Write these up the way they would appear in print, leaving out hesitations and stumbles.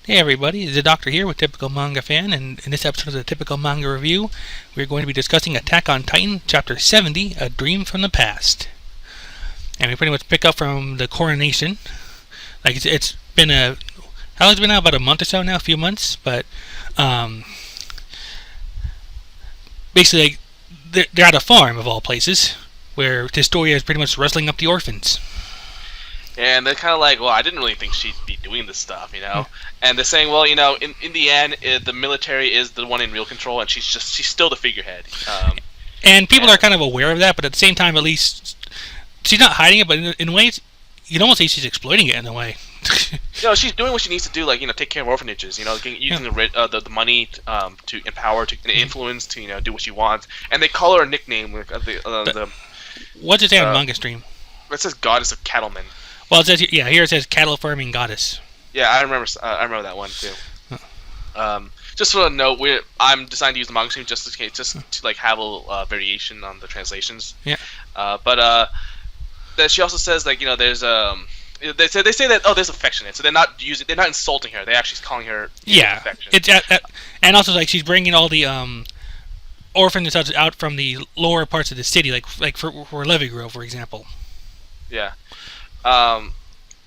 Hey everybody, it's the Doctor here with Typical Manga Fan, and in this episode of the Typical Manga Review, we're going to be discussing Attack on Titan, Chapter 70, A Dream from the Past. And we pretty much pick up from the coronation. Like, it's been how long has it been now? About a month or so now, a few months, but, basically, they're at a farm, of all places, where Historia is pretty much wrestling up the orphans. And they're kind of like, well, I didn't really think she'd be doing this stuff, you know? And they're saying, well, you know, in the end, the military is the one in real control, and she's still the figurehead. And people are kind of aware of that, but at the same time, at least, she's not hiding it, but in ways, you'd almost say she's exploiting it in a way. You know, she's doing what she needs to do, like, you know, take care of orphanages, you know, using the money to empower, to influence, to, you know, do what she wants. And they call her a nickname. What's it say on Manga Stream? It says Goddess of Cattlemen. Well, it says here it says cattle farming goddess. Yeah, I remember that one too. Just for a note, I'm deciding to use the manga stream just to like have a little variation on the translations. Yeah. But she also says, like, you know, there's they say that there's affectionate, so they're not insulting her. They're actually calling her affectionate. It's and also, like, she's bringing all the orphans out from the lower parts of the city, like for Levy Grove, for example. Yeah.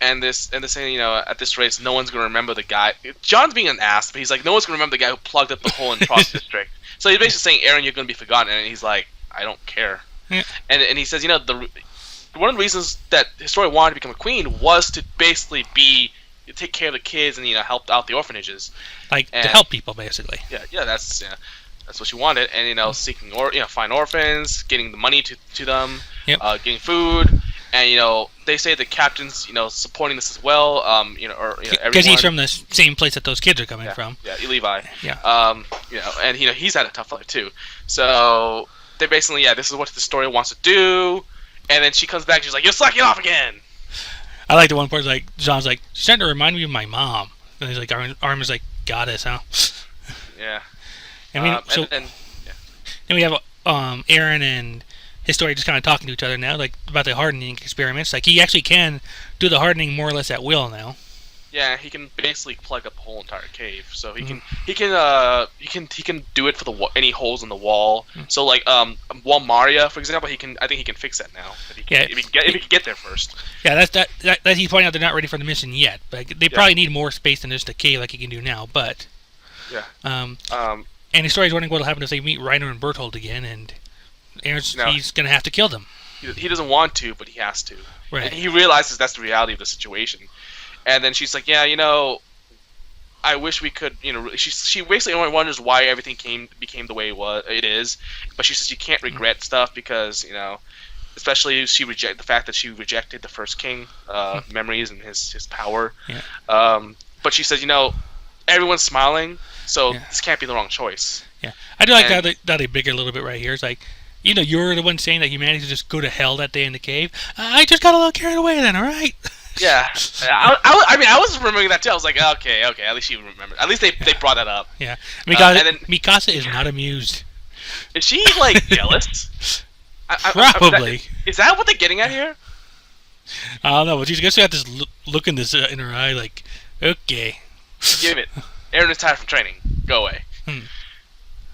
And they're saying, you know, at this race, no one's gonna remember the guy. John's being an ass, but he's like, no one's gonna remember the guy who plugged up the hole in Trost District. So he's basically saying, Aaron, you're gonna be forgotten, and he's like, I don't care. Yeah. And he says, you know, one of the reasons that Historia wanted to become a queen was to basically take care of the kids and, you know, help out the orphanages, to help people, basically. Yeah, that's what she wanted, and, you know, seeking find orphans, getting the money to them, getting food. And, you know, they say the captain's, you know, supporting this as well. Because he's from the same place that those kids are coming from. Yeah, Levi. Yeah. You know, and, you know, he's had a tough life too. So they basically, this is what the story wants to do. And then she comes back, and she's like, "You're slacking off again." I like the one part, like, John's like, she's starting to remind me of my mom. And he's like, Armin's like, goddess, huh? Yeah. I mean, then we have Aaron and Historia just kind of talking to each other now, like, about the hardening experiments. Like, he actually can do the hardening more or less at will now. Yeah, he can basically plug up the whole entire cave. So he can do it for any holes in the wall. Mm-hmm. So, like, Wall Maria, for example, I think he can fix that now. If he can get there first. Yeah, that he's pointing out they're not ready for the mission yet, but they probably need more space than just a cave like he can do now. But and Historia's wondering what'll happen if they meet Reiner and Berthold again, and he's gonna have to kill them. He doesn't want to, but he has to. Right. And he realizes that's the reality of the situation. And then she's like, yeah, you know, I wish we could, you know, she basically only wonders why everything became the way it is. But she says you can't regret stuff because, you know, especially the fact that she rejected the first king memories and his power. Yeah. But she says, you know, everyone's smiling, so this can't be the wrong choice. Yeah. I do like how they bigger a little bit right here. It's like, you know, you're the one saying that humanity should just go to hell that day in the cave. I just got a little carried away then, all right? Yeah. I mean, I was remembering that too. I was like, okay, at least she remembered. At least they brought that up. Yeah. Mikasa is not amused. Is she, like, jealous? Probably. Is that what they're getting at here? I don't know, but she's got this look in her eye, like, okay. Give it. Aaron is tired from training. Go away.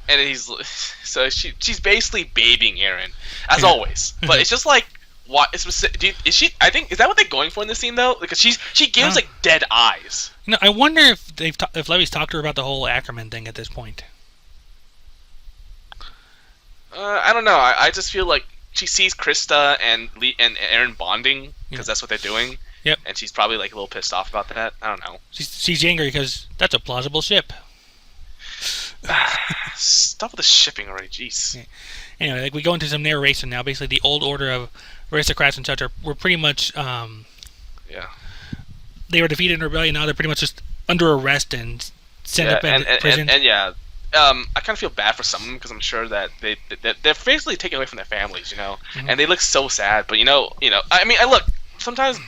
And she's basically babying Aaron, as always. But it's just like, what is she? I think, is that what they're going for in this scene though? Because she gives like dead eyes. You know, I wonder if Levy's talked to her about the whole Ackerman thing at this point. I don't know. I just feel like she sees Krista and Aaron bonding because that's what they're doing. Yep. And she's probably like a little pissed off about that. I don't know. She's angry because that's a plausible ship. Stop with the shipping already, jeez. Yeah. Anyway, like, we go into some narration now. Basically, the old order of aristocrats and such were pretty much they were defeated in rebellion. Now they're pretty much just under arrest and sent up in prison. I kind of feel bad for some of them because I'm sure that they're basically taken away from their families, you know, and they look so sad. But you know, I mean, look, sometimes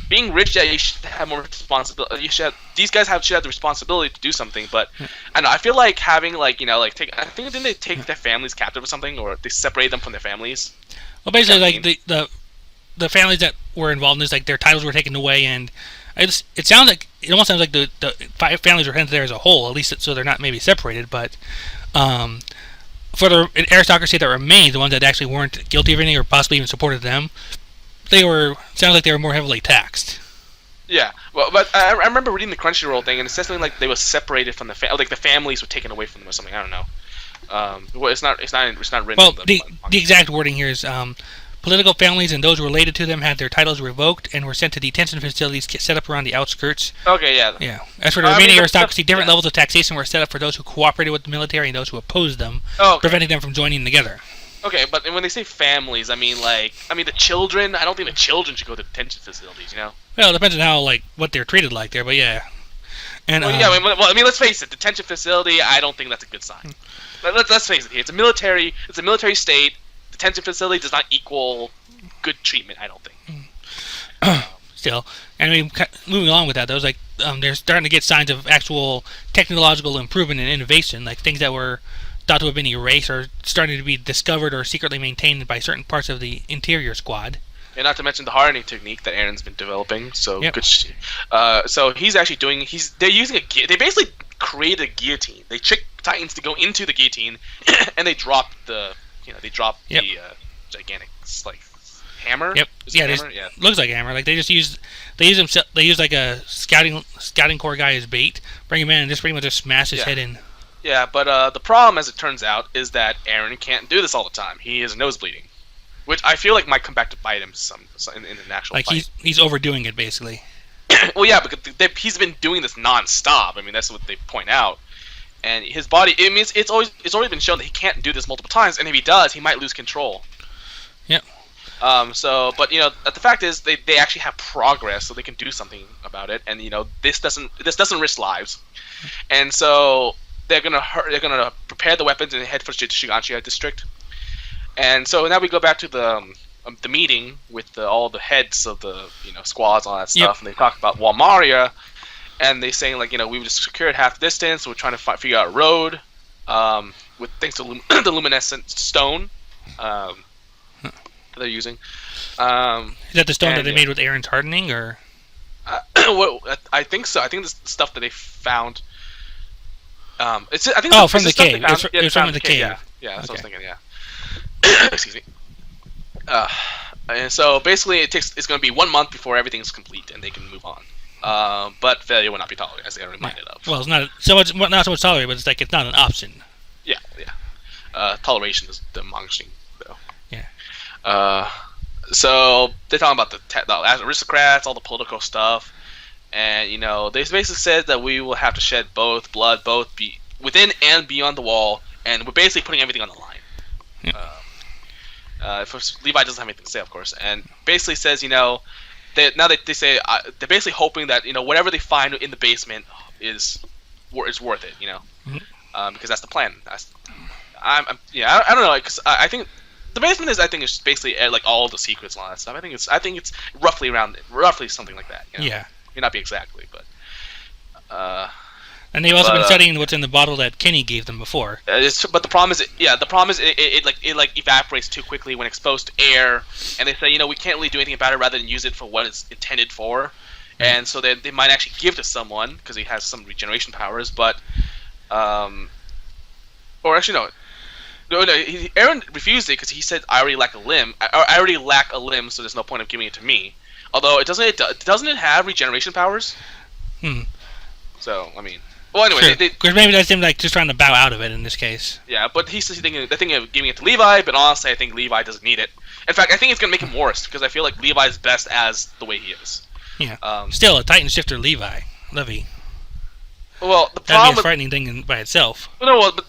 being rich, you should have more responsibility. These guys should have the responsibility to do something. But I don't know, I feel like having, like, you know, like, didn't they take their families captive or something, or they separate them from their families? Well, basically, like, the families that were involved in this, like, their titles were taken away, and it sounds like it almost sounds like the five families are headed there as a whole, at least so they're not maybe separated, but for the aristocracy that remained, the ones that actually weren't guilty of anything or possibly even supported them, sounds like they were more heavily taxed. Yeah, well, but I remember reading the Crunchyroll thing, and it said something like they were separated from like the families were taken away from them or something. I don't know. Well, it's not written. Well, the exact wording here is political families and those related to them had their titles revoked and were sent to detention facilities set up around the outskirts. Okay, yeah. Yeah. As for the remaining aristocracy, different levels of taxation were set up for those who cooperated with the military and those who opposed them, preventing them from joining together. Okay, but when they say families, I mean the children. I don't think the children should go to detention facilities. Well, it depends on how what they're treated like there, but yeah. And let's face it. Detention facility. I don't think that's a good sign. Let's face it. Here, it's a military state. Detention facility does not equal good treatment. I don't think. Still, and moving along with that, though, they're starting to get signs of actual technological improvement and innovation, like things that were thought to have been erased are starting to be discovered or secretly maintained by certain parts of the interior squad. And not to mention the hardening technique that Aaron's been developing. So yep. Good. So he's actually doing. They're using they basically created a guillotine. They trick Titans to go into the guillotine, and they drop the gigantic hammer. Yep. Hammer? Looks like a hammer. Like they use like a scouting corps guy as bait, bring him in, and just pretty much just smash his head in. Yeah, but the problem, as it turns out, is that Aaron can't do this all the time. He is nose bleeding, which I feel like might come back to bite him in an actual fight. Like he's overdoing it basically. Well, yeah, because he's been doing this nonstop. I mean, that's what they point out. And his body, it's already been shown that he can't do this multiple times, and if he does, he might lose control. Yep. But the fact is, they actually have progress, so they can do something about it. And this doesn't risk lives, and so they're gonna prepare the weapons and head for the Shiganshia district. And so now we go back to the meeting with all the heads of the squads and all that stuff, and they talk about Walmaria. And they saying we've just secured half the distance. So we're trying to figure out a road, with thanks to the luminescent stone they're using. Is that the stone that they made with Aaron's hardening, or? Well, I think so. I think this stuff that they found. From the cave. It was from the cave. Yeah. That's what I was thinking. Yeah. Excuse me. And so basically, it's going to be 1 month before everything's complete and they can move on. But failure will not be tolerated, as they are reminded of. Well, it's not so much tolerated, but it's not an option. Yeah. Toleration is the manga thing, though. Yeah. So they're talking about the aristocrats, all the political stuff, and they basically said that we will have to shed both be within and beyond the wall, and we're basically putting everything on the line. Yeah. Levi doesn't have anything to say, of course, and basically says they say they're basically hoping that whatever they find in the basement is worth it, because that's the plan. I don't know, because I think the basement is basically like all the secrets and all that stuff. I think it's roughly something like that. Yeah, may not be exactly, but. And they've also been studying what's in the bottle that Kenny gave them before. But the problem is, it evaporates too quickly when exposed to air, and they say, we can't really do anything about it rather than use it for what it's intended for, and so they might actually give to someone because he has some regeneration powers, but, or actually no, Aaron refused it because he said I already lack a limb, so there's no point of giving it to me. Although doesn't it have regeneration powers? So I mean. Well, anyway, because maybe that's him just trying to bow out of it in this case. Yeah, but he's thinking of giving it to Levi, but honestly, I think Levi doesn't need it. In fact, I think it's gonna make him worse because I feel like Levi's best as the way he is. Yeah. Still, a Titan shifter Levi. Well, that'd be a frightening thing by itself. But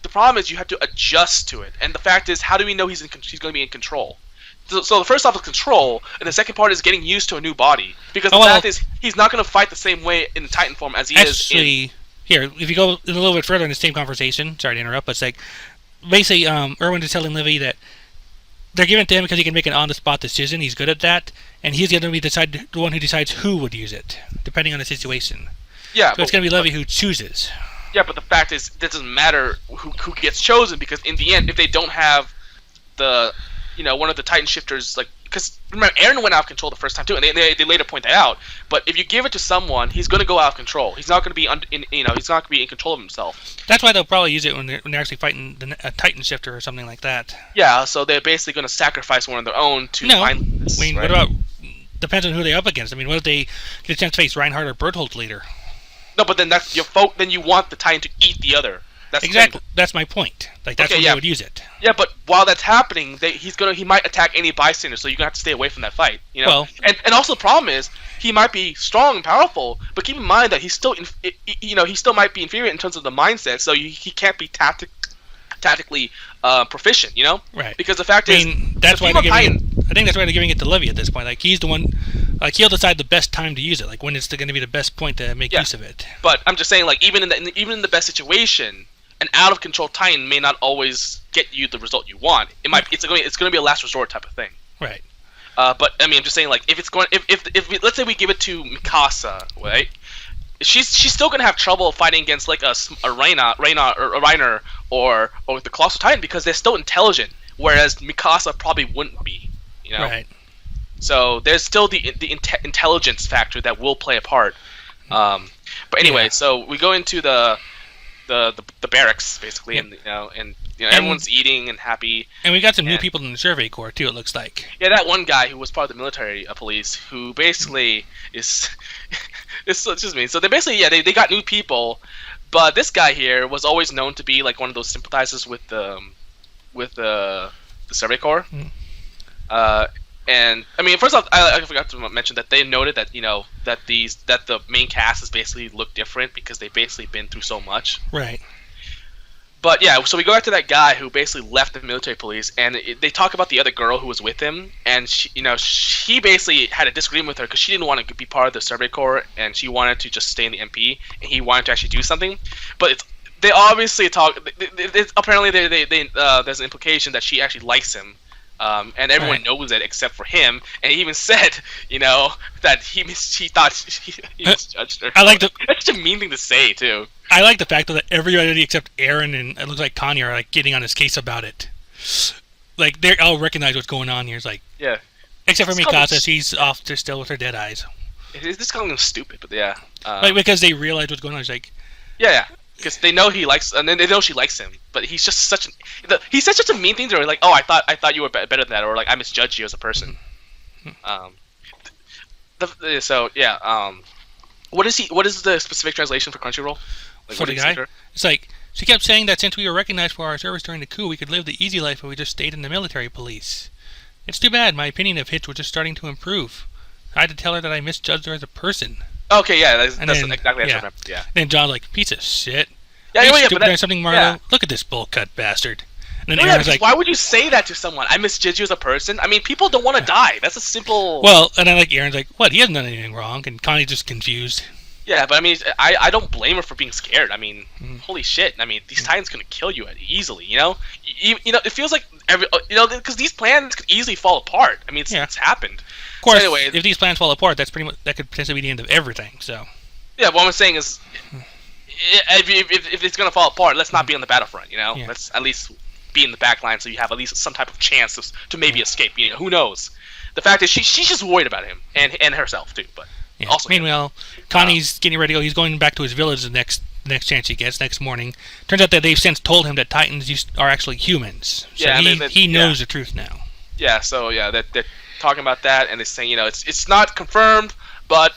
the problem is you have to adjust to it, and the fact is, how do we know he's going to be in control? So the first off is control, and the second part is getting used to a new body. Because the fact is, he's not going to fight the same way in the Titan form as he is in... Here, if you go a little bit further in the same conversation, sorry to interrupt, but it's basically, Erwin is telling Livy that they're giving it to him because he can make an on-the-spot decision. He's good at that, and he's going to be the one who decides who would use it, depending on the situation. Yeah, so it's going to be Livy who chooses. Yeah, but the fact is, it doesn't matter who gets chosen, because in the end, if they don't have the, one of the Titan shifters because remember, Aaron went out of control the first time too, and they later point that out. But if you give it to someone, he's going to go out of control. He's not going to be he's not going to be in control of himself. That's why they'll probably use it when they're actually fighting a Titan Shifter or something like that. Yeah, so they're basically going to sacrifice one of their own to find this. I mean, right? what about? Depends on who they're up against. I mean, what if they get a chance to face Reinhardt or Berthold later? No, but then that's your then you want the Titan to eat the other. That's exactly. That's my point. Like that's when they would use it. Yeah, but while that's happening, he might attack any bystander, so you're gonna have to stay away from that fight. You know. Well, and also the problem is he might be strong and powerful, but keep in mind that he's still he still might be inferior in terms of the mindset, so he can't be tactically proficient. You know. Right. Because the fact is, that's why they're giving it. I think that's why they're giving it to Livy at this point. Like he's the one. Like he'll decide the best time to use it. Like when it's going to be the best point to make use of it. But I'm just saying, like even in the best situation, an out of control Titan may not always get you the result you want. It's going to be a last resort type of thing. Right. But I mean, I'm just saying, like if let's say we give it to Mikasa, right? She's still going to have trouble fighting against like a Reiner or the Colossal Titan because they're still intelligent, whereas Mikasa probably wouldn't be. You know. Right. So there's still the intelligence factor that will play a part. But anyway, so we go into the barracks basically, and everyone's eating and happy. And we got some new people in the Survey Corps too. It looks like. Yeah, that one guy who was part of the military police, who basically is it's just me. So they basically they got new people, but this guy here was always known to be like one of those sympathizers with the Survey Corps. And I mean, first off, I forgot to mention that they noted that that the main cast has basically looked different because they've basically been through so much. Right. But yeah, so we go back to that guy who basically left the military police, and they talk about the other girl who was with him, and she basically had a disagreement with her because she didn't want to be part of the Survey Corps, and she wanted to just stay in the MP, and he wanted to actually do something. But they obviously talk. Apparently, there's an implication that she actually likes him. And everyone knows it except for him, and he even said, that he thought he misjudged her. That's such a mean thing to say, too. I like the fact that everybody except Aaron and it looks like Kanye are like getting on his case about it. Like they all recognize what's going on here. It's like except for Mikasa, she's off to still with her dead eyes. This calling him stupid, but yeah. Like because they realize what's going on. It's like because they know he likes, and then they know she likes him. But he's just he said such a mean thing to her, like, "Oh, I thought you were better than that," or like, "I misjudged you as a person." What is the specific translation for Crunchyroll? Like, for the guy, it's like she kept saying that since we were recognized for our service during the coup, we could live the easy life if we just stayed in the military police. It's too bad. My opinion of Hitch was just starting to improve. I had to tell her that I misjudged her as a person. Okay, yeah, that's exactly what I remember. Yeah. Then John's like, piece of shit. Yeah, but something, Marlo. Yeah. Look at this bullcut bastard. And then Aaron's like, why would you say that to someone? I misjudged you as a person. I mean, people don't want to die. That's a simple. Well, and then like Aaron's like, what? He hasn't done anything wrong, and Connie's just confused. Yeah, but I mean, I don't blame her for being scared. I mean, holy shit. I mean, these Titans gonna kill you easily. It feels like because these plans could easily fall apart. I mean, it's happened. Of course, so anyway, if these plans fall apart, that could potentially be the end of everything. So. Yeah, what I'm saying is, if it's gonna fall apart, let's not be on the battlefront. Let's at least be in the back line so you have at least some type of chance to maybe escape. Who knows? The fact is, she's just worried about him and herself too. But also, meanwhile, Connie's getting ready to go. He's going back to his village the next chance he gets next morning. Turns out that they've since told him that Titans are actually humans. So he knows the truth now. Yeah. So they're talking about that, and they're saying it's not confirmed. But,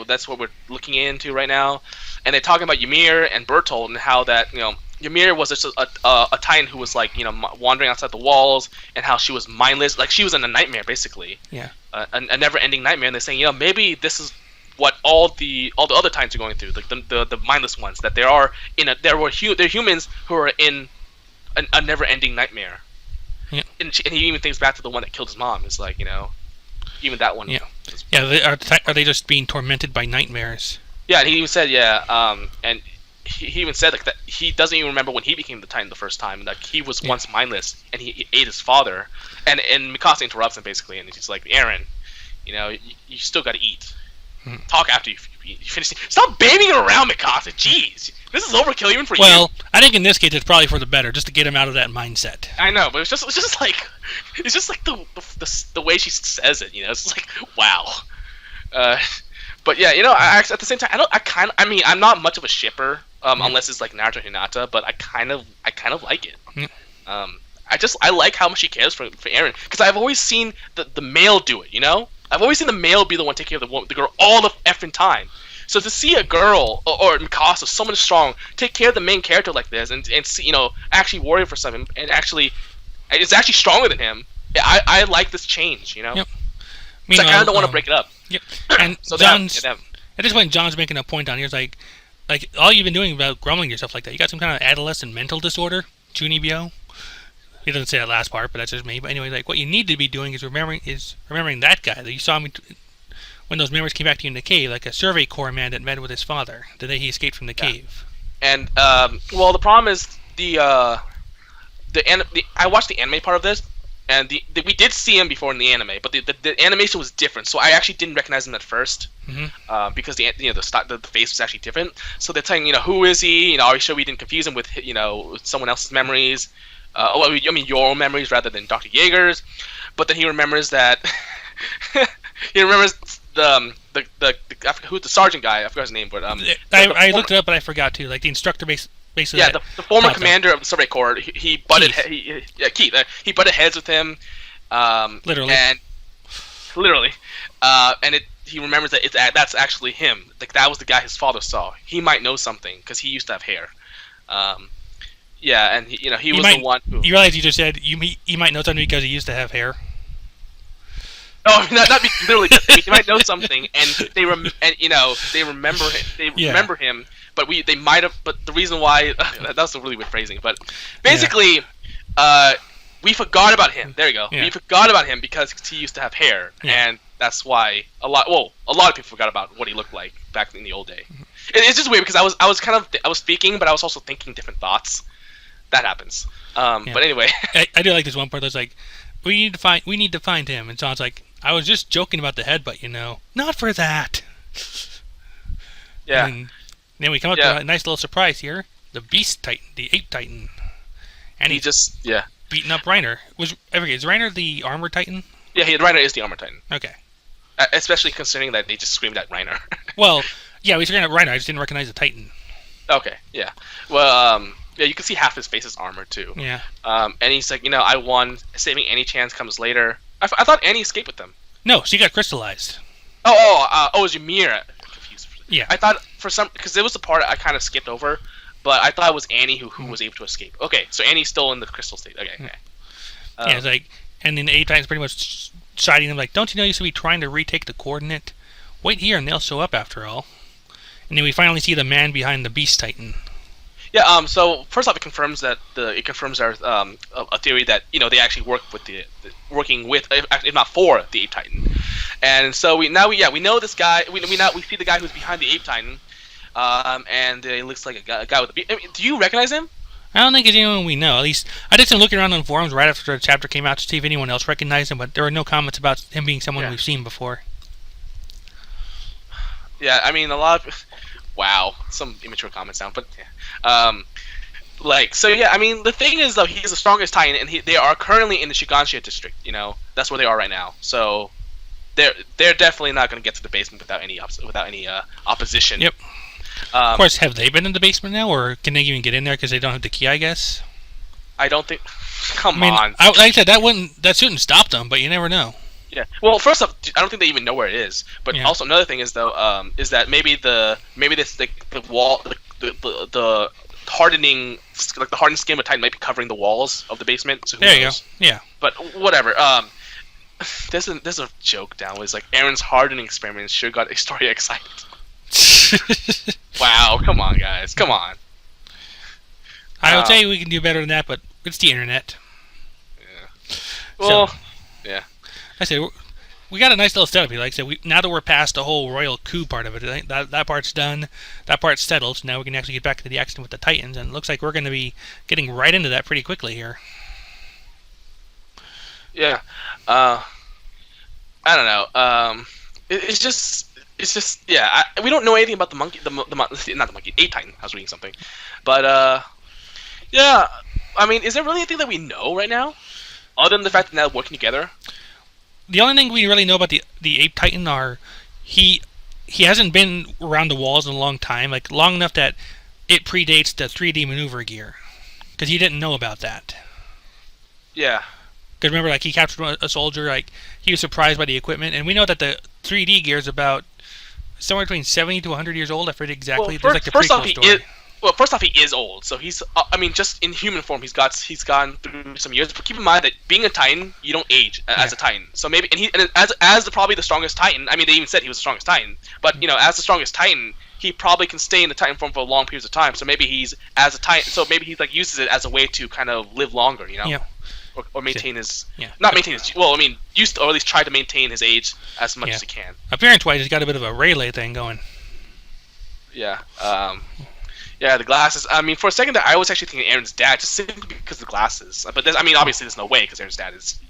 that's what we're looking into right now. And they're talking about Ymir and Bertold and how that, Ymir was just a Titan who was, like, wandering outside the walls and how she was mindless. Like, she was in a nightmare, basically. Yeah. A never-ending nightmare. And they're saying, maybe this is what all the other Titans are going through, like the mindless ones, that they're humans who are in a never-ending nightmare. Yeah. And he even thinks back to the one that killed his mom. It's like, even that one. Yeah. Are they just being tormented by nightmares? Yeah, and he even said, and he even said like that he doesn't even remember when he became the Titan the first time. Like he was once mindless, and he ate his father. And Mikasa interrupts him basically, and he's like, Aaron, you still got to eat. Talk after you finish. Stop banging around, Mikasa. Jeez, this is overkill even for you. Well, I think in this case it's probably for the better, just to get him out of that mindset. I know, but it's just like the way she says it. It's just like wow. But yeah, at the same time, I'm not much of a shipper, unless it's like Naruto and Hinata, but I kind of like it. I like how much she cares for Eren, because I've always seen the male do it. I've always seen the male be the one taking care of the girl all the effing time. So to see a girl or Mikasa, someone strong, take care of the main character like this, and see, actually worry for something, and actually, it's actually stronger than him. I like this change. Yep. Meanwhile, so I kind of don't want to break it up. Yep. And so John's at this point, John's making a point on here. It's like all you've been doing about grumbling yourself like that. You got some kind of adolescent mental disorder, Junibyo. He doesn't say that last part, but that's just me. But anyway, like what you need to be doing is remembering that guy that you saw me when those memories came back to you in the cave, like a Survey Corps man that met with his father the day he escaped from the cave. And well, the problem is I watched the anime part of this, and we did see him before in the anime, but the animation was different, so I actually didn't recognize him at first, because the face was actually different. So they're telling who is he? Are we sure we didn't confuse him with someone else's memories? Your own memories rather than Dr. Jaeger's. But then he remembers that he remembers the I forgot who the sergeant guy. I forgot his name, but I looked it up, but I forgot to. Like the instructor basically. Yeah, the former commander of the Survey Corps. He butted Keith. He butted heads with him. Literally. And he remembers that that's actually him. Like that was the guy his father saw. He might know something because he used to have hair. Yeah, and he was the one who... You realize you just said he might know something because he used to have hair? Oh, not literally. He might know something, and they remember him. Remember him, but they might have. But the reason why that's a really weird phrasing. But basically, we forgot about him. There you go. Yeah. We forgot about him because he used to have hair, and that's why a lot of people forgot about what he looked like back in the old day. It's just weird because I was speaking, but I was also thinking different thoughts. That happens. But anyway, I do like this one part that's like, we need to find him, and John's like, I was just joking about the headbutt, not for that. Yeah. And then we come up to a nice little surprise here: the Beast Titan, the Ape Titan, and he just beating up Reiner. Is Reiner the Armor Titan? Yeah, Reiner is the Armor Titan. Okay. Especially considering that they just screamed at Reiner. Well, yeah, we screamed at Reiner. I just didn't recognize the Titan. Okay. Yeah. Well. Yeah, you can see half his face is armor too. Yeah. And he's like, I won. Saving any chance comes later. I thought Annie escaped with them. No, she got crystallized. It was Ymir. Confused. Yeah. I thought because there was the part I kind of skipped over, but I thought it was Annie who was able to escape. Okay, so Annie's still in the crystal state. Okay. Yeah, it's like, and then the Ape Titan's pretty much siding them like, don't you know you should be trying to retake the coordinate? Wait here and they'll show up after all. And then we finally see the man behind the Beast Titan. Yeah. So first off, it confirms our a theory that they actually work with working with, if not for, the Ape Titan. And so we know this guy. We see the guy who's behind the Ape Titan, and it looks like a guy with a beard. Do you recognize him? I don't think it's anyone we know. At least I did some looking around on forums right after the chapter came out to see if anyone else recognized him, but there were no comments about him being someone we've seen before. Yeah, I mean a lot of. Wow, some immature comments down, but the thing is though, he's the strongest Titan, and they are currently in the Shigansha district. That's where they are right now. So they're definitely not going to get to the basement without any opposition. Yep. Of course, have they been in the basement now, or can they even get in there because they don't have the key? I guess. I don't think. Come on. Like I said, that shouldn't stop them, but you never know. Yeah. Well, first off, I don't think they even know where it is. But also another thing is though, is that maybe the wall, the hardening, like the hardened skin of Titan might be covering the walls of the basement. So who knows? You go. Yeah. But whatever. There's a joke down was like Aaron's hardening experiments sure got Astoria excited. Wow, come on, guys, come on. I would say we can do better than that, but it's the internet. Yeah. Well, yeah. I said we got a nice little setup here. Like I said, now that we're past the whole royal coup part of it, I think that part's done. That part's settled. So now we can actually get back to the action with the Titans, and it looks like we're going to be getting right into that pretty quickly here. Yeah. I don't know. It's just it's just we don't know anything about the monkey, not the monkey, Ape Titan. I was reading something, but yeah. I mean, is there really anything that we know right now, other than the fact that they're working together? The only thing we really know about the Ape Titan are he hasn't been around the walls in a long time, like long enough that it predates the 3D maneuver gear, because he didn't know about that. Yeah. Because remember, like, he captured a soldier, like, he was surprised by the equipment, and we know that the 3D gear is about somewhere between 70 to 100 years old. I forget exactly. Well, There's like the prequel story. First off, he is old, so he's. I mean, just in human form, he's gone through some years. But keep in mind that being a Titan, you don't age as a Titan. So maybe, as probably the strongest Titan. I mean, they even said he was the strongest Titan. But as the strongest Titan, he probably can stay in the Titan form for long periods of time. So maybe he's as a Titan. So maybe he like uses it as a way to kind of live longer. Yeah. Or maintain his, not maintain his. Well, I mean, or at least try to maintain his age as much as he can. Appearance-wise, he's got a bit of a Rayleigh thing going. Yeah. Yeah, the glasses. I mean, for a second there, I was actually thinking Aaron's dad, just simply because of the glasses. But obviously, there's no way because Aaron's dad has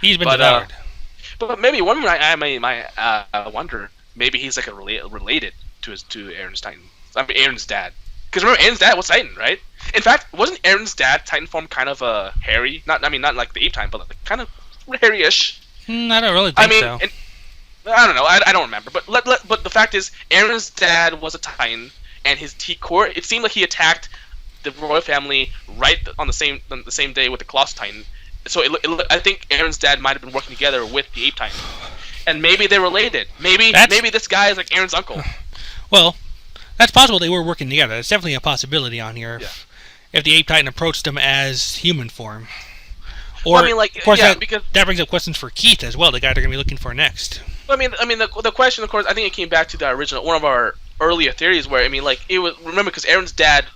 he's been devoured. But maybe one minute I wonder, maybe he's like related to Aaron's Titan. I mean, Aaron's dad. Because remember, Aaron's dad was Titan, right? In fact, wasn't Aaron's dad Titan form kind of hairy? Not like the Ape Titan, but like kind of hairy-ish. I don't really think so. I don't know. I don't remember. But the fact is, Aaron's dad was a Titan, and his T-core. It seemed like he attacked the royal family right on the same day with the Colossus Titan. So I think Aaron's dad might have been working together with the Ape Titan, and maybe they're related. Maybe this guy is like Aaron's uncle. Well, that's possible. They were working together. That's definitely a possibility on here. If the Ape Titan approached them as human form. Or, well, I mean, like, of course, because that brings up questions for Keith as well, the guy they're going to be looking for next. I mean, the question, of course, I think it came back to the original, one of our earlier theories, where I mean, like, it was, remember, because Aaron's dad,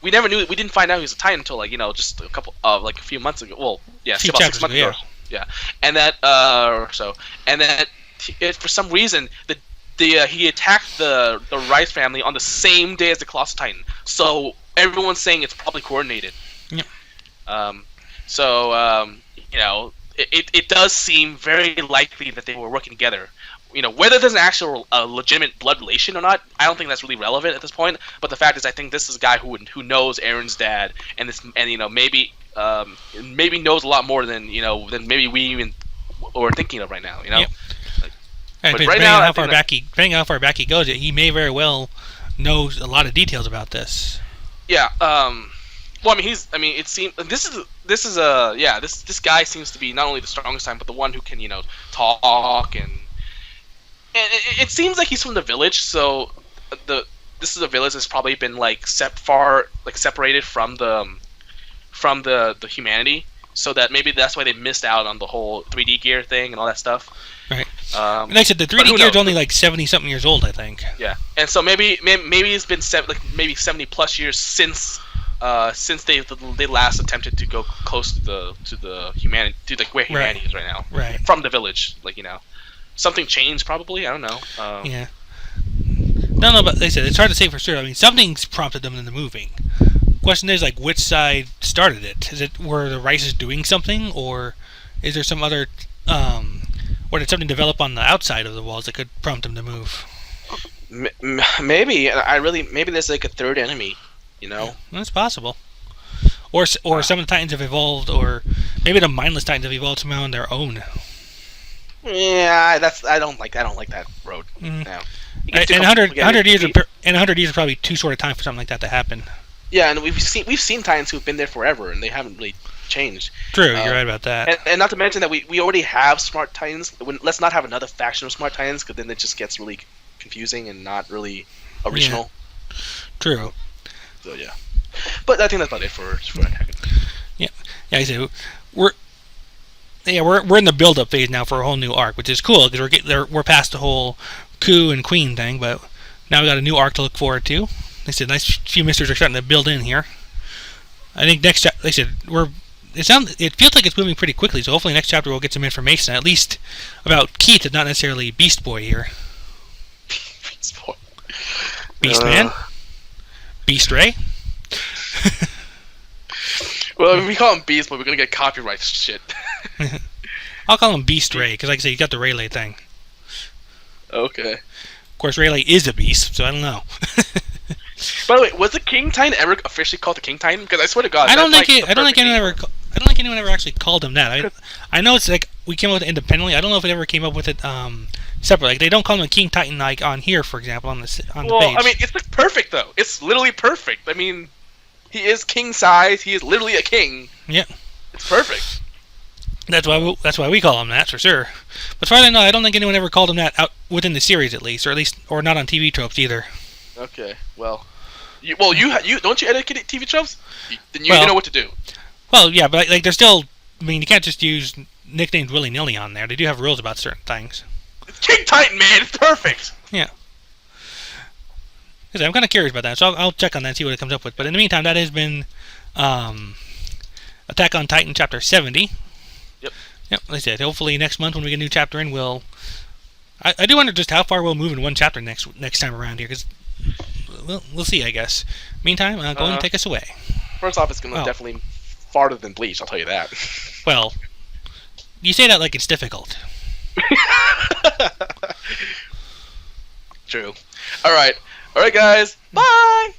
we didn't find out he was a Titan until, like, just a few months ago. Well, yeah, about 6 months ago. Yeah, and that for some reason he attacked the Rice family on the same day as the Colossus Titan. So everyone's saying it's probably coordinated. Yeah. It does seem very likely that they were working together. Whether there's an actual legitimate blood relation or not, I don't think that's really relevant at this point. But the fact is, I think this is a guy who knows Aaron's dad, and maybe knows a lot more than maybe we even are thinking of right now. Yep. But right now, depending on how far back he goes, he may very well know a lot of details about this. Yeah. Well, it seems this guy seems to be not only the strongest Titan, but the one who can talk and it seems like he's from the village. So this is a village that's probably been separated from the humanity. So that maybe that's why they missed out on the whole 3D gear thing and all that stuff. Right. Like I said, the 3D gear is only like 70-something years old, I think. Yeah, and so maybe it's been 70 plus years since they last attempted to go close to the humanity, to where humanity is right now. Right. From the village, something changed probably. I don't know. Yeah. No, but like I said, it's hard to say for sure. I mean, something's prompted them into moving. Question is, which side started it? Were the Rices doing something, or is there some other, or did something develop on the outside of the walls that could prompt them to move? Maybe maybe there's like a third enemy, Yeah, that's possible. Or some of the Titans have evolved, or maybe the mindless Titans have evolved somehow on their own. Yeah, I don't like that road. No. And 100 years is probably too short a time for something like that to happen. Yeah, and we've seen Titans who've been there forever, and they haven't really changed. True, you're right about that. And not to mention that we already have smart Titans. Let's not have another faction of smart Titans, because then it just gets really confusing and not really original. Yeah. True. So yeah, but I think that's about it for Attack. Yeah, like I said, we're in the build-up phase now for a whole new arc, which is cool because we're past the whole coup and queen thing, but now we got a new arc to look forward to. Like I said, nice few mysteries are starting to build in here. I think next, like I said, it feels like it's moving pretty quickly. So hopefully next chapter we'll get some information, at least about Keith, and not necessarily Beast Boy here. Beast Boy. Beast Man. Beast Ray. Well, if we call him Beast Boy, we're gonna get copyright shit. I'll call him Beast Ray because, like I said, you got the Rayleigh thing. Okay. Of course, Rayleigh is a beast, so I don't know. By the way, was the King Titan ever officially called the King Titan? Because I swear to God, I don't think like I don't think anyone ever actually called him that. I know it's like we came up with it independently. I don't know if it ever came up with it separately. Like they don't call him a King Titan like on here, for example, on the page. I mean, it's like perfect though. It's literally perfect. I mean, he is king size. He is literally a king. Yeah. It's perfect. That's why we call him that for sure. But as far as I know, I don't think anyone ever called him that out within the series at least, or not on TV tropes either. Okay, well, you don't you edit TV tropes? Then you know what to do. Well, yeah, but like there's still. I mean, you can't just use nicknames willy nilly on there. They do have rules about certain things. It's King Titan, man. It's perfect. Yeah. I'm kind of curious about that, so I'll check on that and see what it comes up with. But in the meantime, that has been Attack on Titan Chapter 70. Yep, like I said, hopefully next month when we get a new chapter in, I do wonder just how far we'll move in one chapter next time around here, because we'll see, I guess. Meantime, go and take us away. First off, it's going to definitely farther than Bleach, I'll tell you that. Well, you say that like it's difficult. True. Alright, guys. Bye!